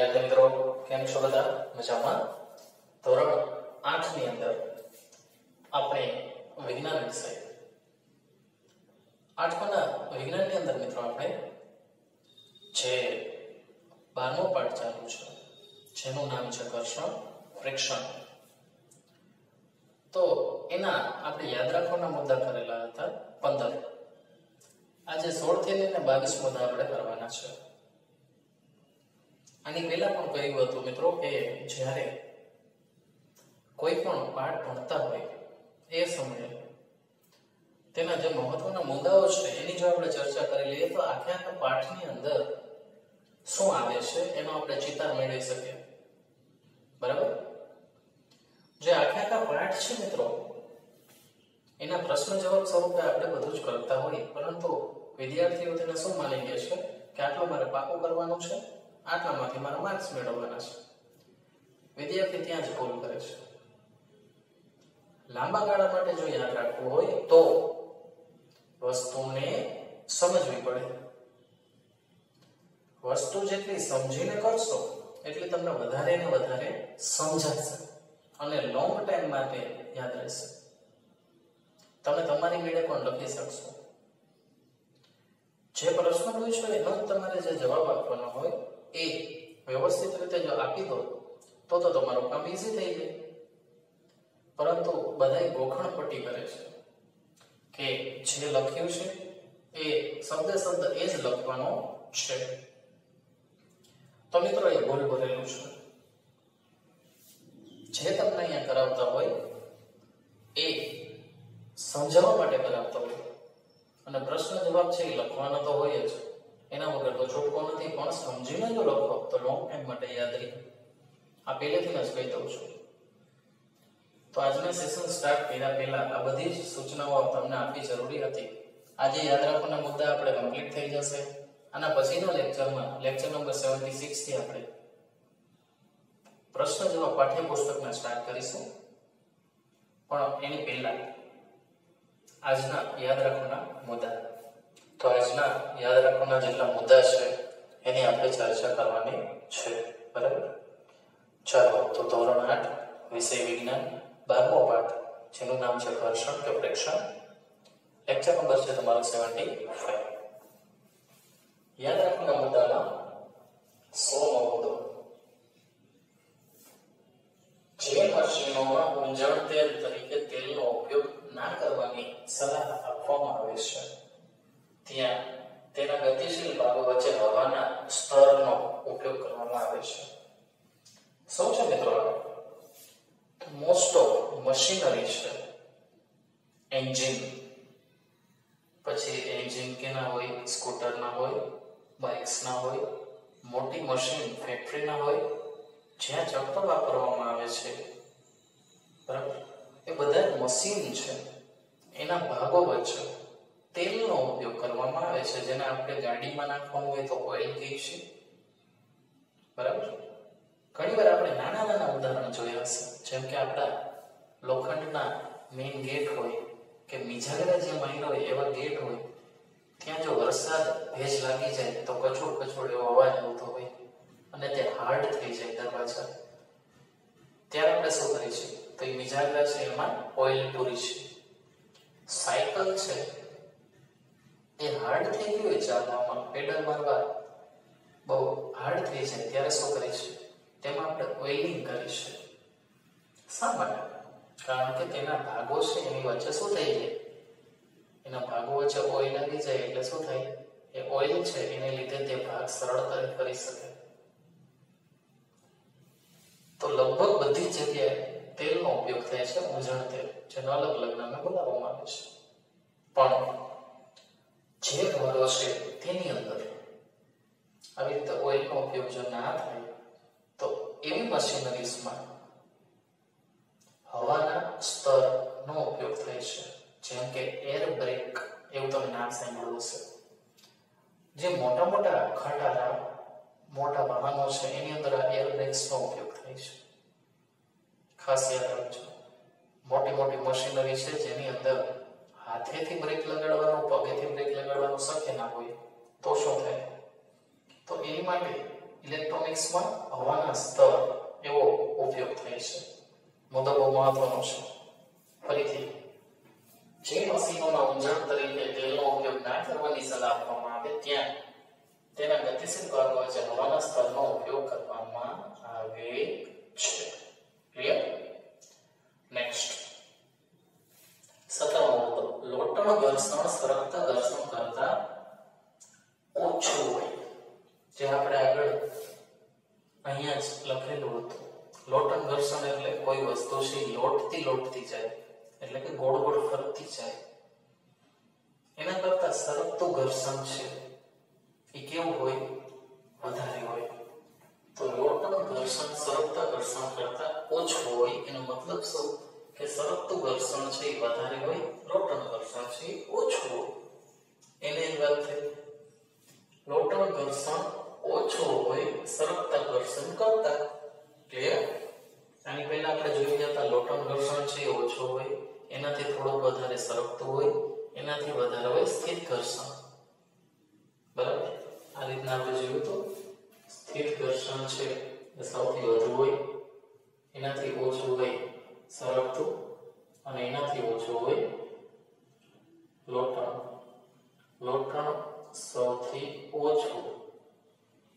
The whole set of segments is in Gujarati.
વિદ્યાર્થી મિત્રો કેમ છો બધા મજામાં? ધોરણ 8 ની અંદર આપણે વિજ્ઞાન વિષય 8માના વિજ્ઞાનની અંદર મિત્રો આપણે જે 12મો પાઠ ચાલુ છે જેનું નામ છે ઘર્ષણ ફ્રિક્શન. તો એના આપણે યાદ રાખવાના મુદ્દા કરેલા હતા 15. આજે 16 થી લઈને 22 મુદ્દા આપણે કરવાના છે. આની પહેલા પણ કહ્યું હતું મિત્રો કે જ્યારે કોઈ પણ પાઠ ભણતા હોય એ સમયે તેના જે મહત્વના મુદ્દાઓ છે એની જો આપણે ચર્ચા કરી લઈએ તો આખા પાઠની અંદર શું આવે છે એનો આપણે ચિતાર મેળવી શકીએ. બરાબર? જે આખા પાઠ છે મિત્રો એના પ્રશ્ન જવાબ સ્વરૂપે આપણે બધું જ કરતા હોઈએ, પરંતુ વિદ્યાર્થીઓ તેને શું માની લે છે કે આટલું મારે પાકું કરવાનું છે, આટલામાંથી મારા માર્ક્સ મેળવવાના છે. વિદ્યાર્થી ત્યાં જ ભૂલ કરે છે. લાંબા ગાળા માટે જો યાદ રાખવું હોય તો વસ્તુને સમજવી પડે. વસ્તુ જેટલી સમજીને કરશો એટલી તમને વધારે ને વધારે સમજાશે અને લોંગ ટાઈમ માટે યાદ રહેશે. તમે તમારી મેળે પણ લખી શકશો. જે પ્રશ્ન પૂછ્યો એનો જ તમારે જે જવાબ આપવાનો હોય એ વ્યવસ્થિત રીતે જો આપી દો તો તમારું કામ ઈઝી થઈ જાય. પરંતુ બધાય ગોખણપટ્ટી કરે છે કે જે લખ્યું છે એ શબ્દ એ જ લખવાનો છે. તો મિત્રો એ ભૂલ ભરેલું છે. જે તમને અહીંયા કરાવતા હોય એ સમજાવવા માટે કરાવતા હોય અને પ્રશ્ન જવાબ છે એ લખવાનો તો હોય જ, એના વગર તો છૂટકો નથી. પણ સમજીને જો લખો તો લોંગ ટાઈમ માટે યાદ રહે. આ પહેલેથી જ કહી દઉં છું. તો આજના સેશન સ્ટાર્ટ કર્યા પહેલા આ બધી જ સૂચનાઓ તમને આપવી જરૂરી હતી. આજે યાદ રાખવાના મુદ્દા આપણે કમ્પ્લીટ થઈ જશે. આના પછીના લેક્ચરમાં લેક્ચર નંબર 76 થી આપણે પ્રશ્ન જવાબ પાઠ્યપુસ્તકના સ્ટાર્ટ કરીશું. પણ એની પહેલા આજના યાદ રાખવાના મુદ્દા. તો આજના યાદ રાખવાના જેટલા મુદ્દા છે એની આપણે ચર્ચા કરવાની છે. બરાબર? ચાલો તો ધોરણ 8 વિષય વિજ્ઞાન 12મો પાઠ જેનું નામ છે ઘર્ષણ કે ફ્રિક્શન. લેક્ચર નંબર છે તમારો 75. યાદ રાખવાના મુદ્દામાં 100મો મુદ્દો. જે મશીનોમાં ઊંજણ તેલ તરીકે તેલનો ઉપયોગ ના કરવાની સલાહ આપવામાં આવે છે ત્યાં તેના ગતિશીલ ભાગો વચ્ચે હવાના સ્તરનો ઉપયોગ કરવામાં આવે છે. શું છે મિત્રો? મોસ્ટ ઓફ મશીનરી છે, એન્જિન, પછી એન્જિન કેના હોય, સ્કૂટરના હોય, બાઇક્સના હોય, મોટી મશીન ફેક્ટરીના હોય, જ્યાં ચક્ર વાપરવામાં આવે છે. બરાબર? એ બધા મશીન છે. એના ભાગો વચ્ચે તેલનો ઉપયોગ કરવામાં આવે છે, જેને આપણે ગાડીમાં નાખવાનું હોય તો ઓઇલ કહીએ છીએ. બરાબર? ઘણી વાર આપણે નાના નાના ઉદાહરણ જોયા હશે, જેમ કે આપણા લોખંડના મેઇન ગેટ હોય કે મિજાગરા જે માઇન હોય એવા ગેટ હોય, ત્યાં જો વરસાદ ભેજ લાગી જાય તો કચોડ કચોડ એવો અવાજ આવતો હોય અને તે હાર્ડ થઈ જાય દરવાજા. ત્યારે આપણે શું કરીએ છીએ? તો એ મિજાગરા છે એમાં ઓઇલ પૂરી છે. સાયકલ છે એ હાર્ડ થઈ ગયું હોય ચાલવામાં, પેડલ મારવા બહુ હાર્ડ થઈ જાય ત્યારે શું કરીએ છીએ? તેમાં આપણે ઓઇલિંગ કરીશું. શા માટે? કારણ કે તેના ભાગો છે એની વચ્ચે શું થઈ જાય? એના ભાગો વચ્ચે ઓઇલ આવી જાય એટલે શું થાય? એ ઓઇલ છે એને લીધે તે ભાગ સરળતાથી કરી શકે. તો લગભગ બધી જ જગ્યાએ તેલનો ઉપયોગ થાય છે, ઊંજણ તેલ, જેનો અલગ અલગ નામે બોલાવવામાં આવે છે. પણ જે ઘરો છે તેની અંદર આવી રીતે ઓઇલનો ઉપયોગ જો ના થાય તો એવી મશીનરીઝમાં હવાના સ્તરનો ઉપયોગ થાય છે, જેમ કે એર બ્રેક. એવું તમે નામ સાંભળ્યું હશે. જે મોટા મોટા ખટારા મોટા વાહનો છે એની અંદર આ એર બ્રેક્સનો ઉપયોગ થાય છે. ખાસ યાદ રાખજો. મોટી મોટી મશીનરી છે જેની અંદર હાથેથી બ્રેક લગાડવાનું, પગેથી બ્રેક લગાડવાનું શક્ય ના હોય તો શું થાય? તો એની માટે ઇલેક્ટ્રોનિક્સમાં હવાના સ્તર એવો ઉપયોગ થાય છે. મુદ્દો બહુ મહત્વનો છે. ફરીથી જે મશીનોના ઉંજણ તરીકે તેલનો ઉપયોગ ના કરવાની સલાહ આપવામાં આવે ત્યાં તેના ગતિશીલ ભાગો વચ્ચે હવાના સ્તરનો ઉપયોગ કરવામાં આવે છે. ક્લિયર? નેક્સ્ટ 17મો મુદ્દો, લોટણ ઘર્ષણ સરકતા ઘર્ષણ કરતા ઓછું હોય. જે આપણે આગળ અહીંયા જ લખેલું હતું. લોટણ ઘર્ષણ એટલે કોઈ વસ્તુ છે લોટતી જાય, એટલે કે ગોળ ગોળ ફરતી જાય, એના કરતા સરકતું ઘર્ષણ છે એ કેવું હોય? વધારે હોય. તો લોટણ ઘર્ષણ સરકતા ઘર્ષણ કરતા ઓછું હોય એનો મતલબ શું? કે સરકતું ઘર્ષણ છે એ વધારે હોય, લોટણ ઘર્ષણ છે એ ઓછું હોય. એને જ વાત થઈ. લોટણ ઘર્ષણ ઓછું હોય સરકતા ઘર્ષણ કરતા. ક્લિયર? આની પહેલા આપણે જોઈ ગયા હતા લોટણ ઘર્ષણ છે એ ઓછું હોય, એનાથી થોડુંક વધારે સરકતું હોય, એનાથી વધારે હોય સ્થિર ઘર્ષણ. બરાબર? આ રીતના આપણે જોયું તો સ્થિર ઘર્ષણ છે એ સૌથી વધુ હોય, એનાથી ઓછું હોય સરકતું, અને એનાથી ઓછું હોય લોટણ. લોટણ સૌથી ઓછું,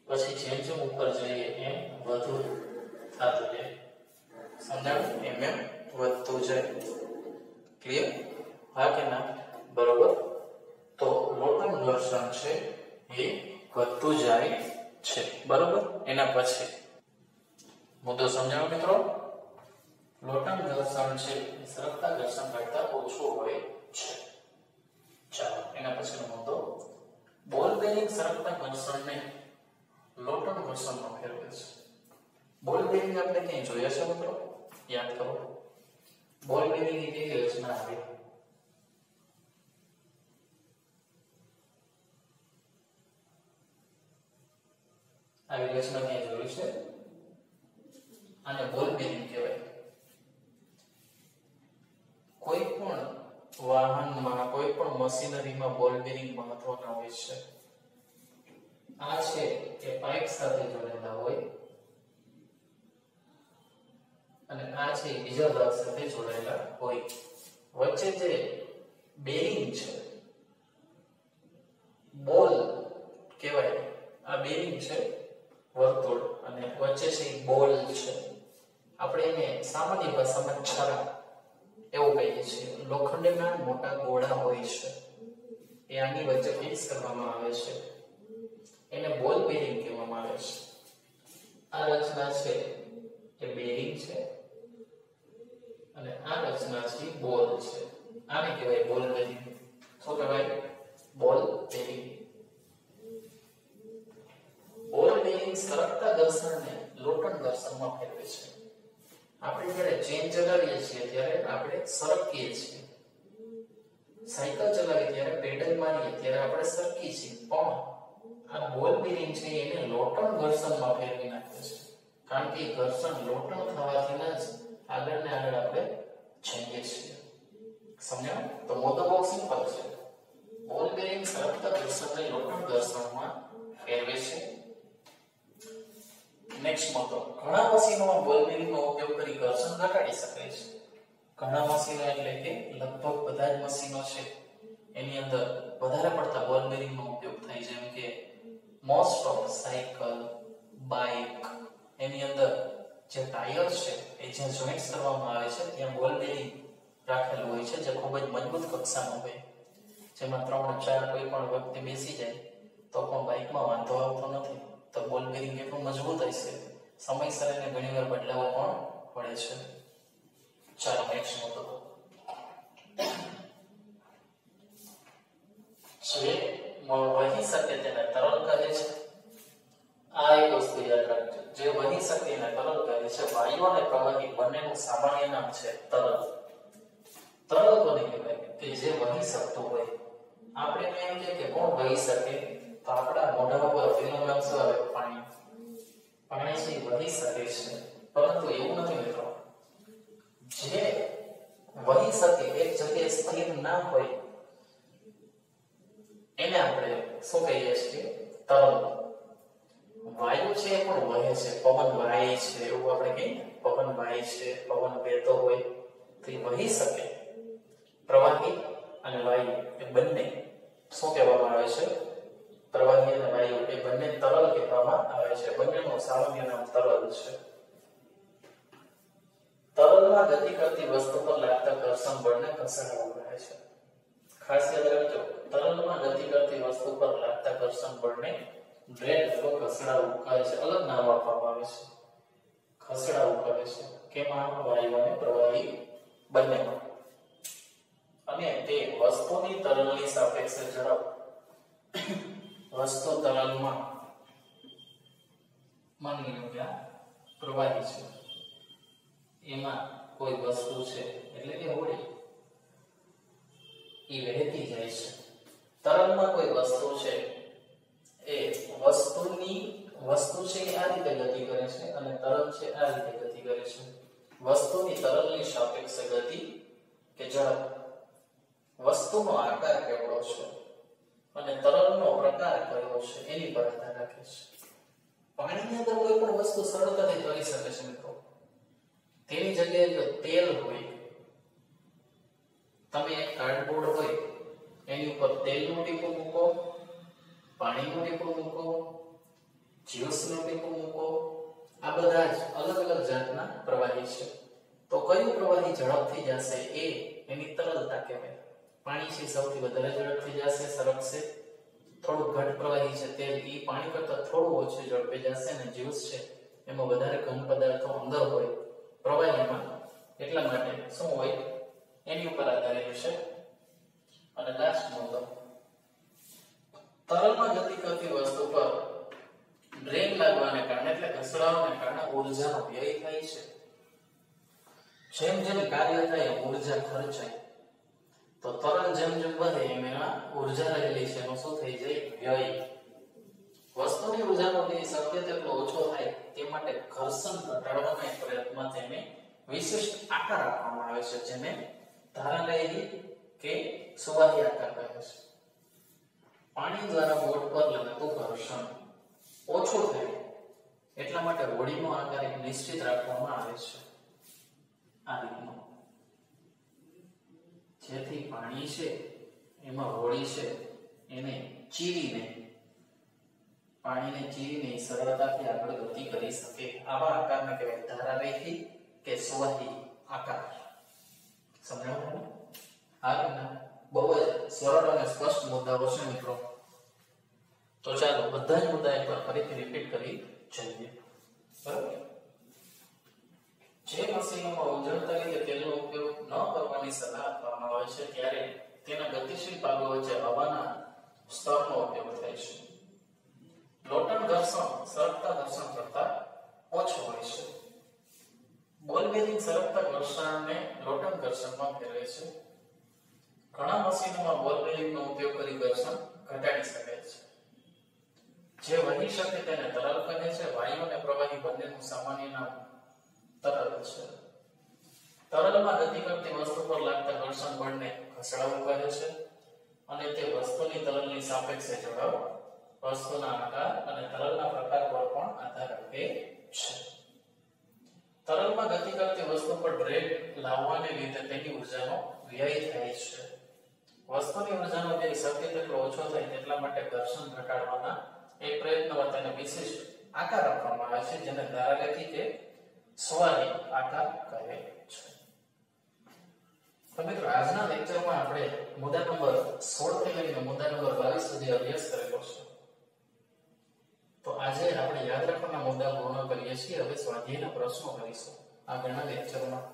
પછી જેમ જેમ ઉપર જઈએ એમ વધુ થતું જાય. સમજાણું? એમ વધતું જાય. ક્લિયર? હા કે ના? બરોબર. તો લોટણ ઘર્ષણ છે એ વધતું જાય છે. બરોબર? એના પછી મુદ્દો સમજાવો મિત્રો. લોટણ ઘર્ષણ છે એ સરકતા ઘર્ષણ કરતા ઓછું હોય છે. ચાલો એના પછીનો મુદ્દો, બોલ બેરિંગ સરકતા ઘર્ષણને લોટણ ઘર્ષણમાં ફેરવે છે. બોલ બેરિંગ આપણે ક્યાંય જોયા છે મિત્રો? યાદ કરો. બોલ બેરિંગ ની કેવી રચના આવે? આવી રચના ક્યાંય જોઈ છે? આને બોલ બેરિંગ કહેવાય. કોઈ પણ વાહનમાં, કોઈ પણ મશીનરીમાં બોલ બેરિંગ મહત્વના હોય છે. આ છે કે પાઇપ સાથે જોડેલા હોય, અને આ છે બીજા ભાગ સાથે જોડાયેલા હોય. વચ્ચે જે બેરિંગ છે, બોલ કહેવાય. આ બેરિંગ છે વર્તુળ, અને વચ્ચે છે બોલ છે. આપણે એને સામાન્ય ભાષામાં છરા એવું કહીએ છીએ. લોખંડના મોટા ગોળા હોય છે, એ આની વચ્ચે ફિક્સ કરવામાં આવે છે, એને બોલ બેરિંગ કહેવામાં આવે છે. આ રચના છે એ બેરિંગ છે, અને આ રચના છે બોલ છે. આને કહેવાય બોલ બેરિંગ. શું કહેવાય? બોલ બેરિંગ. બોલ બેરિંગ સરકતા ઘર્ષણને લોટણ ઘર્ષણમાં ફેરવે છે. આપણે જ્યારે ચેન ચલાવીએ છીએ ત્યારે આપણે સરકીએ છીએ. સાયકલ ચલાવીએ ત્યારે પેડલ મારીએ ત્યારે આપણે સરકીએ છીએ. પણ આ બોલ બેરિંગ છે એને લોટણ ઘર્ષણમાં ફેરવી નાખે છે. કારણ કે ઘર્ષણ લોટણ થવાથી જ આગળ ને આગળ આપણે જઈએ છીએ. સમજાયું? તો મુદ્દો બહુ સિમ્પલ છે. બોલ બેરિંગ સરકતા ઘર્ષણને લોટણ ઘર્ષણમાં ફેરવે છે. નેક્સ્ટ મુદ્દો, ઘણા મશીનોમાં બોલ બેરિંગનો ઉપયોગ કરી ઘર્ષણ ઘટાડી શકાય છે. ઘણા મશીનો એટલે કે લગભગ બધા જ મશીનો છે એની અંદર વધારે પડતા બોલ બેરિંગનો ઉપયોગ થાય. જેમ કે મોસ્ટ ઓફ સાયકલ, બાઇક, એની અંદર જે ટાયર છે એ જે જોઈન્ટ્સ કરવામાં આવે છે ત્યાં બોલ બેરિંગ રાખેલું હોય છે, જે ખૂબ જ મજબૂત કક્ષાનું હોય, જેમાં 3-4 કોઈ પણ વ્યક્તિ બેસી જાય તો પણ બાઇકમાં વાંધો આવતો નથી. તો બોલ બેરિંગ એટલું મજબૂત હશે, સમયસર એને ઘણીવાર બદલાવવો પણ પડે છે. ચાલો નેક્સ્ટ મુદ્દો, જે વહી શકે તેને તરલ કહે છે. આ એક વસ્તુ યાદ રાખજો, જે વહી શકે એને તરલ કહે છે. વાયુ અને પ્રવાહી બંનેનું સામાન્ય નામ છે તરલ. તરલ કોને કહેવાય? કે જે વહી શકતું હોય. આપણે એમ કે કોણ વહી શકે? તો આપણા મોઢા ઉપર તેનું નામ શું આવે? પાણી. પાણી છે વહી શકે છે, પરંતુ એવું નથી મિત્રો. જે વહી શકે, એક જગ્યાએ સ્થિર ના હોય, એને આપણે શું કહીએ છીએ? તરલ. વાયુ છે એ પણ વહે છે, પવન વાય છે એવું આપણે કહીએ ને, પવન વાય છે, પવન વહેતો હોય તો એ વહી શકે. પ્રવાહી અને વાયુ એ બંને શું કહેવામાં આવે છે? પ્રવાહી અને વાયુ એ બંને તરલ કહેવામાં આવે છે. બંનેનું સામાન્ય નામ તરલ છે. તરલમાં ગતિ કરતી વસ્તુ પર લાગતા ઘર્ષણ બળને ઘસડાવું કહે છે. ખાસ યાદ રાખજો, તરલમાં ગતિ કરતી વસ્તુ પર લાગતા ઘર્ષણ બળને ડ્રેગ અથવા ઘસડાવું કહે છે. અલગ નામ આપવામાં આવે છે. ઘસડાવું કહે છે. કેમાં? વાયુ અને પ્રવાહી બંનેમાં. અને તે વસ્તુની તરલની સાપેક્ષે ઝડપ, વસ્તુ તરલમાં માની લો કે આ પ્રવાહી છે, એમાં કોઈ વસ્તુ છે એટલે કે હોડી એ વહેતી જાય છે. તરલમાં કોઈ વસ્તુ છે, એ વસ્તુ છે એ આ રીતે ગતિ કરે છે અને તરલ છે આ રીતે ગતિ કરે છે. વસ્તુની તરલની સાપેક્ષે ગતિ કે ઝડપ, વસ્તુનો આકાર કેવડો છે અને તરલનો પ્રકાર કયો છે એની પર આધાર રાખે છે. પાણીની અંદર કોઈ પણ વસ્તુ સરળતાથી તરી શકે છે મિત્રો. તેની જગ્યાએ જો તેલ હોય, તમે કાર્ડબોર્ડ હોય એની ઉપર તેલનું ટીપું મૂકો, પાણીનું ટીપું મૂકો, જ્યુસનું ટીપું મૂકો, આ બધા જ અલગ અલગ જાતના પ્રવાહી છે. તો કયું પ્રવાહી ઝડપથી જશે એ એની તરલતા કહેવાય. પાણી છે સૌથી વધારે ઝડપથી જશે, સરકશે. થોડું ઘટ પ્રવાહી છે તેલ, એ પાણી કરતાં થોડું ઓછું ઝડપે જશે. અને જ્યુસ છે એમાં વધારે ઘન પદાર્થો અંદર હોય પ્રવાહીમાં, એટલા માટે શું હોય એની ઉપર આધારિત છે. અને લાસ્ટ મુદ્દો, તરલમાં ગતિ કરતી વસ્તુ પર ડ્રેગ લાગવાને કારણે એટલે ઘસડાવાને કારણે ઊર્જાનો વ્યય થાય છે. જેમ જેમ કાર્ય થાય ઊર્જા ખર્ચાય. તો તરલ જેમ જેમ વધે એમ એમાં ઊર્જા રહેલી છે એનો શું થઈ જાય? વ્યય. વસ્તુની ઊર્જાનો વ્યય શક્ય તેટલો ઓછો થાય તે માટે ઘર્ષણ ઘટાડવાના પ્રયત્નમાં તેને વિશિષ્ટ આકાર આપવામાં આવે છે, જેને ધારાલેયી કે સુવાહી આકાર કહે છે. પાણી દ્વારા બોટ પર લાગતું ઘર્ષણ ઓછું થાય એટલા માટે હોડીનો આકાર એક નિશ્ચિત રાખવામાં આવે છે, આ રીતનો. જેથી પાણી છે એમાં હોડી છે એને ચીરીને, પાણીને ચીરીને સરળતાથી આગળ ગતિ કરી શકે. આવા આકારને કહેવાય ધારાલેયી કે સુવાહી આકાર. સમજાયું? આગળના બહુ જ સરળ અને સ્પષ્ટ મુદ્દાઓ છે મિત્રો. તો ચાલો બધા જ મુદ્દા એકવાર ફરીથી રિપીટ કરી જઈએ. બરાબર? જે મશીનોમાં ઉંજણ તરીકે તેલનો ઉપયોગ ન કરવાની સલાહ આપવામાં આવે છે ત્યારે તેના ગતિશીલ ભાગો વચ્ચે હવાના સ્તરનો ઉપયોગ થાય છે. લોટન ઘર્ષણ સરકતા ઘર્ષણ કરતા ઓછું હોય છે. બોલ બેરિંગ સરકતા ઘર્ષણને લોટન ઘર્ષણમાં ફેરવે છે. ઘણા મશીનોમાં બોલ બેરિંગનો ઉપયોગ કરી ઘર્ષણ ઘટાડી શકાય છે. જે વહી શકે તેને તરલ કહે છે. વાયુ અને પ્રવાહી બંનેનું સામાન્ય નામ તરલ છે. તરલમાં ગતિ કરતી વસ્તુ પર લાગતા ઘર્ષણ બળને ઘસડાવું કહે છે અને તે વસ્તુની તરલની સાપેક્ષે ઝડપ, વસ્તુના આકાર અને તરલના પ્રકાર પર પણ આધાર રાખે છે. તરલમાં ગતિ કરતી વસ્તુ પર ડ્રેગ લાવવાને લીધે તેની ઊર્જાનો વ્યય થાય છે. વસ્તુની ઊર્જાનો વ્યય શક્ય તેટલો ઓછો થાય તેટલા માટે ઘર્ષણ ઘટાડવાના એક પ્રયત્નમાં તેને વિશિષ્ટ આકાર આપવામાં આવે છે, જેને ધારાલેયી કે સુવાહી આકાર કહે છે. તો મિત્રો આજના લેક્ચરમાં આપણે મુદ્દા નંબર 16 થી લઈને મુદ્દા નંબર 22 સુધી અભ્યાસ કરેલો છે. તો આજે આપણે યાદ રાખવાના મુદ્દા પૂર્ણ કરીએ છીએ. હવે સ્વાધ્યાયના પ્રશ્નો કરીશું આગળના લેક્ચરમાં.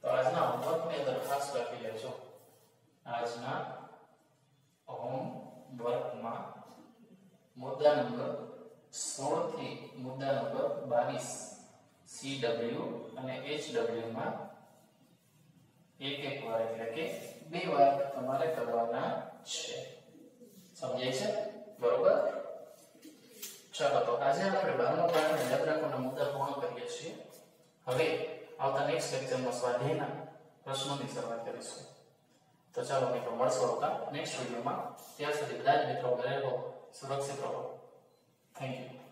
તો આજના હોમવર્કની અંદર ખાસ લખી લેજો. આજના હોમવર્કમાં મુદ્દા નંબર 16 થી મુદ્દા નંબર 22 CW અને HW માં એક વાર એટલે કે 2 વાર તમારે કરવાના છે. સમજાય છે? બરોબર? ચાલો તો આજે આપણે 12મા પાઠને યાદ રાખવાના મુદ્દા પૂર્ણ કરીએ છીએ. હવે આવતા નેક્સ્ટ લેક્ચરમાં સ્વાધ્યાયના પ્રશ્નોની શરૂઆત કરીશું. તો ચાલો મિત્રો મળશું આવતા નેક્સ્ટ વિડિયોમાં. ત્યાં સુધી બધા જ મિત્રો ઘરે રહો, સુરક્ષિત રહો. Thank you.